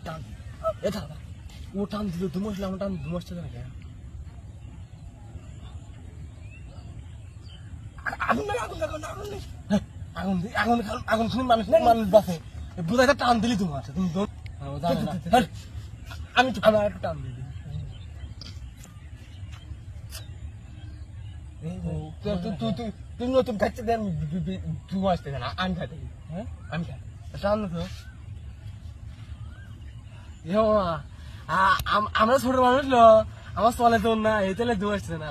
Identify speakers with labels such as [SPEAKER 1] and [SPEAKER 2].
[SPEAKER 1] টান এ দাঁড়া ও টান দিল ধুমসলে আমার টান ধুমসছে না কেন আগুন না আগুন আগুন আগুন আগুন আগুন আগুন শুনি মানুষ মানুষ বাসে বুঝাইতে টান দিলি তোমার তুমি জানো না আমি তো আমার একটু টান দিলি তুই নতুন খাচ্ছে দেন তুই আসতে না আমি খাই হ্যাঁ আমি খাই টান তো আমরা ছোট মানুষ লো আমার চলে তো না এই চলে দু আসছে না